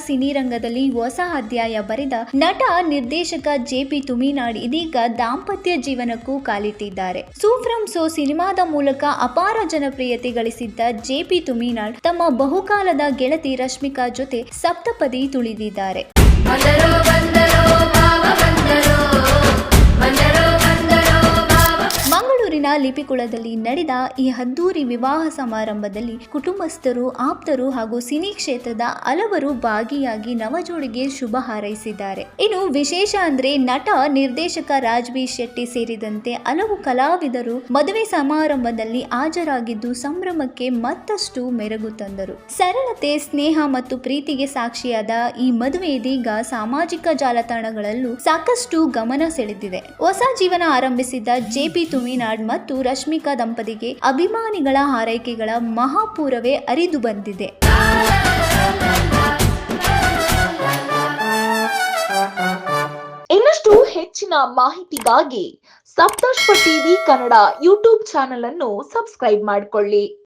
ಸಿನಿರಂಗದಲ್ಲಿ ಹೊಸ ಅಧ್ಯಾಯ ಬರೆದ ನಟ ನಿರ್ದೇಶಕ ಜೆಪಿ ತುಮಿನಾಡ್ ಇದೀಗ ದಾಂಪತ್ಯ ಜೀವನಕ್ಕೂ ಕಾಲಿಟ್ಟಿದ್ದಾರೆ. ಸೂ ಫ್ರಮ್ ಸೋ ಸಿನಿಮಾದ ಮೂಲಕ ಅಪಾರ ಜನಪ್ರಿಯತೆ ಗಳಿಸಿದ್ದ ಜೆಪಿ ತುಮಿನಾಡ್ ತಮ್ಮ ಬಹುಕಾಲದ ಗೆಳತಿ ರಶ್ಮಿಕಾ ಜೊತೆ ಸಪ್ತಪದಿ ತುಳಿದಿದ್ದಾರೆ. ಮಂಗಳೂರಿನ ಲಿಪಿಕುಳದಲ್ಲಿ ನಡೆದ ಈ ಅದ್ದೂರಿ ವಿವಾಹ ಸಮಾರಂಭದಲ್ಲಿ ಕುಟುಂಬಸ್ಥರು, ಆಪ್ತರು ಹಾಗೂ ಸಿನಿ ಕ್ಷೇತ್ರದ ಹಲವರು ಭಾಗಿಯಾಗಿ ನವಜೋಡಿಗೆ ಶುಭ ಹಾರೈಸಿದ್ದಾರೆ. ಇನ್ನು ವಿಶೇಷ ಅಂದ್ರೆ ನಟ ನಿರ್ದೇಶಕ ರಾಜ್ಬೀರ್ ಶೆಟ್ಟಿ ಸೇರಿದಂತೆ ಹಲವು ಕಲಾವಿದರು ಮದುವೆ ಸಮಾರಂಭದಲ್ಲಿ ಹಾಜರಾಗಿದ್ದು ಸಂಭ್ರಮಕ್ಕೆ ಮತ್ತಷ್ಟು ಮೆರುಗು ತಂದರು. ಸರಳತೆ, ಸ್ನೇಹ ಮತ್ತು ಪ್ರೀತಿಗೆ ಸಾಕ್ಷಿಯಾದ ಈ ಮದುವೆ ಇದೀಗ ಸಾಮಾಜಿಕ ಜಾಲತಾಣಗಳಲ್ಲೂ ಸಾಕಷ್ಟು ಗಮನ ಸೆಳೆದಿದೆ. ಹೊಸ ಜೀವನ ಆರಂಭಿಸಿದ್ದ ಜೆಪಿ ತುಮಿನಾಡ್ ಮತ್ತು ರಶ್ಮಿಕಾ ದಂಪತಿಗೆ ಅಭಿಮಾನಿಗಳ ಹಾರೈಕೆಗಳ ಮಹಾಪೂರವೇ ಹರಿದು ಬಂದಿದೆ. ಇನ್ನಷ್ಟು ಹೆಚ್ಚಿನ ಮಾಹಿತಿಗಾಗಿ Saptashwa TV Kannada YouTube channel ಅನ್ನು ಸಬ್ಸ್ಕ್ರೈಬ್ ಮಾಡಿಕೊಳ್ಳಿ.